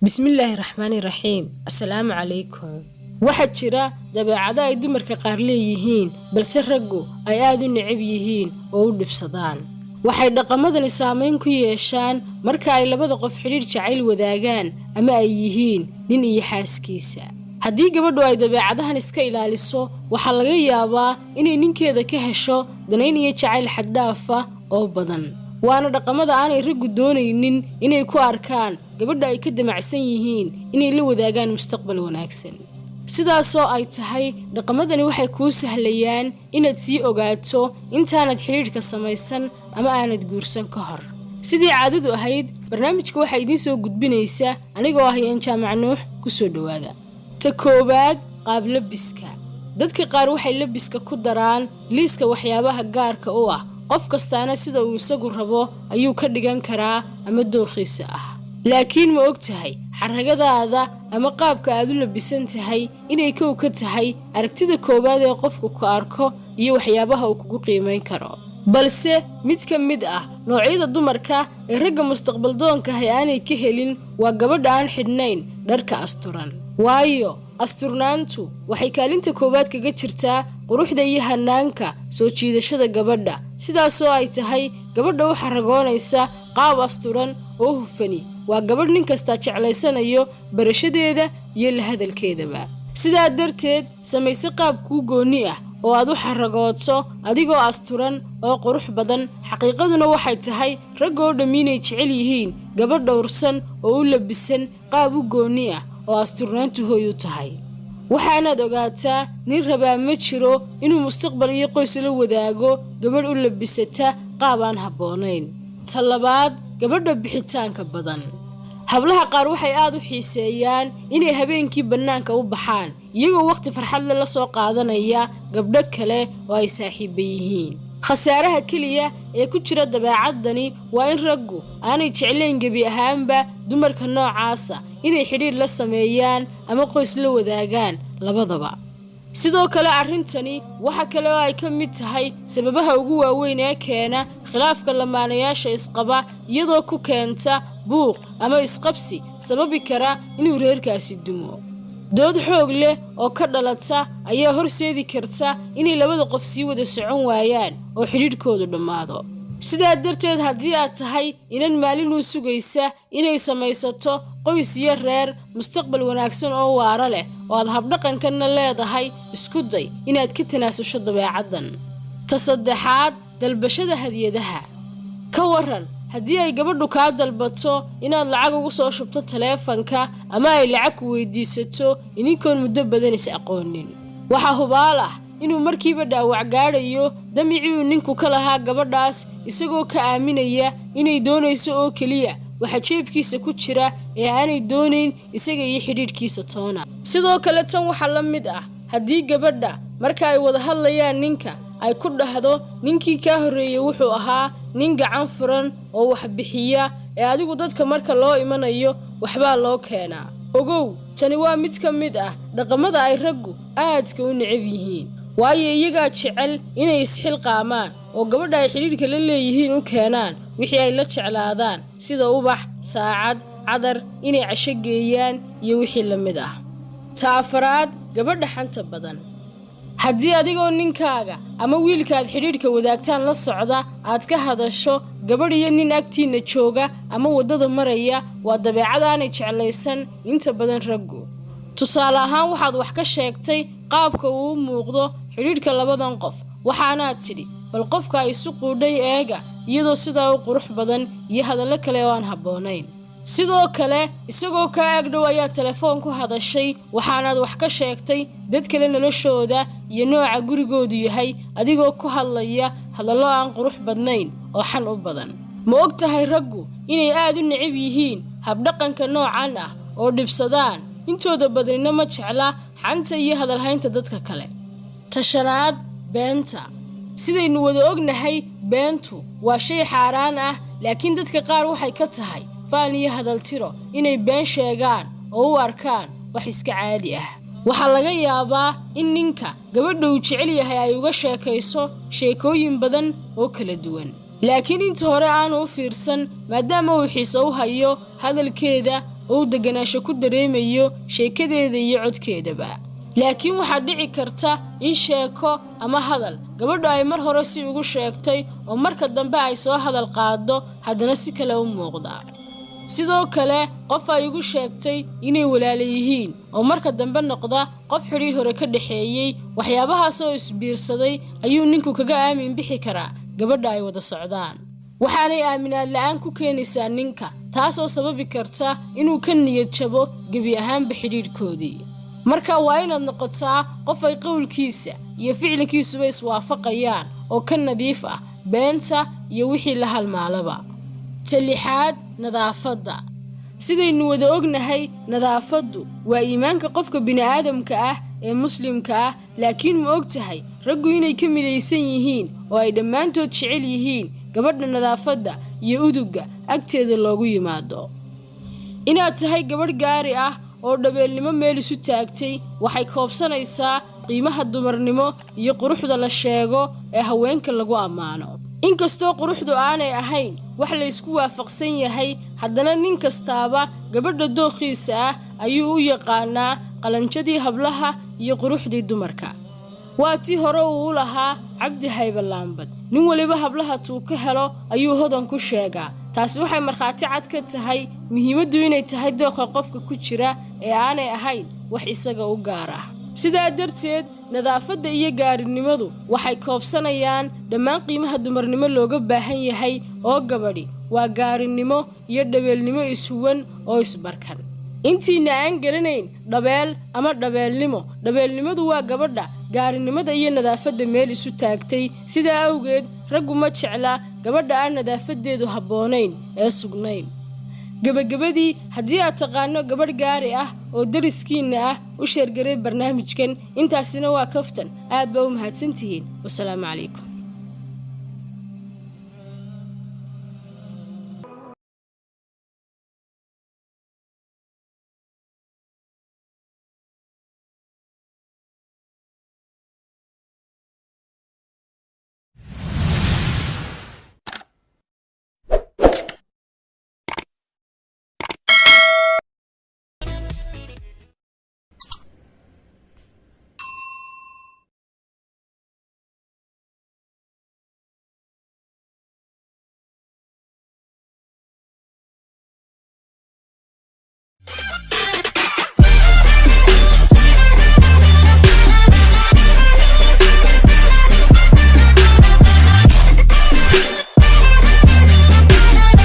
bismillaahi raxmaani raxiim assalaamu calaykum waxaa jira dabeecado ay dumarka qaar leeyihiin balse raggu ay aad u necab yihiin oo u dhibsadaan waxay dhaqamadani saameyn ku yeeshaan marka ay labada qof xidhiidh jacayl wadaagaan ama ay yihiin nin iyo xaaskiisa haddii gabadhu ay dabeecadahan iska ilaaliso waxaa laga yaabaa inay ninkeeda ka hesho danayn iyo jacayl xaddhaafa oo badan waana dhaqamada aanay raggu doonaynin inay ku arkaan gabadha ay ka damacsan yihiin inay la wadaagaan mustaqbal wanaagsan sidaasoo ay tahay dhaqamadani waxay kuu sahlayaan inaad sii ogaato intaanad xidhiidhka samaysan ama aanad guursan ka hor sidii caadadu ahayd barnaamijka waxaa idiin soo gudbinaysa anigoo ah Yaan Jaamac Nuux ku soo dhawaada ta koowaad qaab labiska dadka qaar waxay labiska ku daraan liiska waxyaabaha gaarka u ah qof kastaana sida uu isagu rabo ayuu ka dhigan karaa ama dooqiisa ah laakiin ma og tahay xaragadaada ama qaabka aad u labisan tahay inay kow ka tahay aragtida koowaad ee qofku ku arko iyo waxyaabaha uu kugu qiimeyn karo balse mid ka mid ah noocyada dumarka ee ragga mustaqbal doonka ah aanay ka helin waa gabadha aan xidhnayn dharka asturan waayo asturnaantu waxay kaalinta koowaad kaga jirtaa quruxda iyo hanaanka soo jiidashada gabadha sidaasoo ay tahay gabadha u xaragoonaysa qaab asturan oo hufani waa gabadh nin kasta jeclaysanayo barashadeeda iyo la hadalkeedaba sidaa darteed samayse qaab kuu gooni ah oo aad u xaragooto adigoo asturan oo qurux badan xaqiiqaduna waxay tahay raggoo dhammiinay jecel yihiin gabadh dhowrsan oo u labisan qaab u gooni ah oo asturnaantu hooy u tahay waxaanaad ogaataa nin rabaa ma jiro inuu mustaqbal iyo qoys la wadaago gabadh u labisata qaab aan habboonayn ta labaad gabadha bixitaanka badan hablaha qaar waxay aad u xiiseeyaan inay habeenkii bannaanka u baxaan iyagoo waqti farxad leh la soo qaadanaya gabdho kale oo ay saaxiiba yihiin khasaaraha keliya ee ku jira dabeecadani waa in raggu aanay jeclayn gebi ahaanba dumarka noocaasa inay xidhiidh la sameeyaan ama qoys la wadaagaan labadaba sidoo kale arrintani waxa kale oo ay ka mid tahay sababaha ugu waaweyn ee keena khilaafka lamaanayaasha isqaba iyadoo ku keenta buuq ama isqabsi sababi kara inuu reerkaasi dumo dood xoog leh oo ka dhalata ayaa horseedi karta inay labada qof sii wada socon waayaan oo xidhiidhkoodu dhammaado sidaa darteed haddii aad tahay inan maalin u sugaysa inay samaysato qoys iyo reer mustaqbal wanaagsan oo waara leh oo aad habdhaqankanna leedahay isku day inaad ka tanaasusho dabeecaddan ta saddexaad dalbashada hadiyadaha ka waran haddii ay gabadhu kaa dalbato inaad lacag ugu soo shubto taleefanka ama ay lacag ku weydiisato idinkoon muddo badan is aqoonin waxaa hubaal ah inuu markiiba dhaawac gaadhayo damicii uu ninku ka lahaa gabadhaas isagoo ka aaminaya inay doonayso oo keliya waxa jeebkiisa ku jira ee aanay doonayn isaga iyo xidhiidhkiisa toona sidoo kale tan waxaa la mid ah haddii gabadha marka ay wada hadlayaan ninka ay ku dhahdo ninkii kaa horreeyey wuxuu ahaa nin gacan furan oo wax bixiya ee adigu dadka marka loo imanayo waxbaa loo keenaa ogow tani waa mid ka mid ah dhaqamada ay raggu aadka u necab yihiin waayo iyagaa jecel inay isxilqaamaan oo gabadha ay xidhiidhka la leeyihiin u keenaan wixii ay la jeclaadaan sida ubax saacad cadar inay casho geeyaan iyo wixii la mid ah ta afaraad gabadha xanta badan haddii adigoo ninkaaga ama wiilkaad xidhiidhka wadaagtaan la socda aad ka hadasho gabadh iyo nin agtiinna jooga ama waddada maraya waa dabeecad aanay jeclaysan inta badan raggu tusaale ahaan waxaad wax ka sheegtay qaabka uu u muuqdo xidhiidhka labadan qof waxaanaad tidhi bal qofka ay isu quudhay eega iyadoo sidaa u qurux badan iyo hadallo kale oo aan habboonayn sidoo kale isagoo kaa agdhow ayaa telefoon ku hadashay waxaanaad wax ka sheegtay dad kale noloshooda iyo nooca gurigoodu yahay adigoo ku hadlaya hadallo aan qurux badnayn oo xan u badan ma og tahay raggu inay aad u necab yihiin habdhaqanka noocan ah oo dhibsadaan intooda badnina ma jecla xanta iyo hadalhaynta dadka kale tashanaad beenta sidaynu wada ognahay beentu waa shay xaaraan ah laakiin dadka qaar waxay ka tahay faan iyo hadal tiro inay been sheegaan oo u arkaan wax iska caadi ah waxaa laga yaabaa in ninka gabadha uu jecel yahay ay uga sheekayso sheekooyin badan oo kala duwan laakiin inta hore aanu u fiirsan maadaama uu xiiso u hayo hadalkeeda oo deganaansho ku dareemayo sheekadeeda iyo codkeedaba. laakiin waxaa dhici karta in sheeko ama hadal gabadhu ay mar hore si ugu sheegtay oo marka dambe ay soo hadal qaado haddana si kale u muuqda. sidoo kale qof ay ugu sheegtay inay walaalo yihiin oo marka dambe noqda qof xiriir hore ka dhaxeeyay. waxyaabahaas oo isbiirsaday ayuu ninku kaga aamin bixi karaa gabadha ay wada socdaan, waxaanay aaminaad la'aan ku keenaysaa ninka, taasoo sababi karta inuu ka niyad jabo gebi ahaanba xiriirkoodii. marka waa inaad noqotaa qof ay qowlkiisa iyo ficilkiisuba iswaafaqayaan oo ka nadiif ah beenta iyo wixii la halmaalaba. talixaad, nadaafadda. sidaynu wada ognahay, nadaafaddu waa iimaanka qofka bini'aadamka ah ee muslimka ah. laakiin ma ogtahay raggu inay ka midaysan yihiin oo ay dhammaantood jecel yihiin gabadha nadaafadda iyo udugga agteeda loogu yimaado. inaad tahay gabadh gaari ah oo dhabeelnimo meel isu taagtay waxay koobsanaysaa qiimaha dumarnimo iyo quruxda la sheego ee haweenka lagu ammaano. inkastoo quruxdu aanay ahayn wax la isku waafaqsan yahay, haddana nin kastaaba gabadha dooqiisa ah ayuu u yaqaanaa qalanjadii hablaha iyo quruxdii dumarka. waa tii hore uu lahaa Cabdi Haybe Laambad, nin waliba hablaha tuu ka helo ayuu hodan ku sheegaa. taasi waxay markhaati cad ka tahay muhiimaddu inay tahay dooqa qofka ku jira ee aanay ahayn wax isaga u gaar ah. sidaa darteed, nadaafadda iyo gaarinimadu waxay koobsanayaan dhammaan qiimaha dumarnimo looga baahan yahay oo gabadhi waa gaarinimo iyo dhabeelnimo ishuwan oo isbarkan. intiina aan garanayn dhabeel ama dhabeelnimo, dhabeelnimadu waa gabadha gaarinimada iyo nadaafadda meel isu taagtay. sidaa awgeed, raggu ma jecla gabadha aan nadaafadeedu habboonayn ee sugnayn. gabagabadii, haddii aad taqaano gabadh gaari ah oo dariskiina ah, u sheergaray barnaamijkan. intaasina waa kaftan. aad baa u mahadsantihiin. wassalaamu calaykum.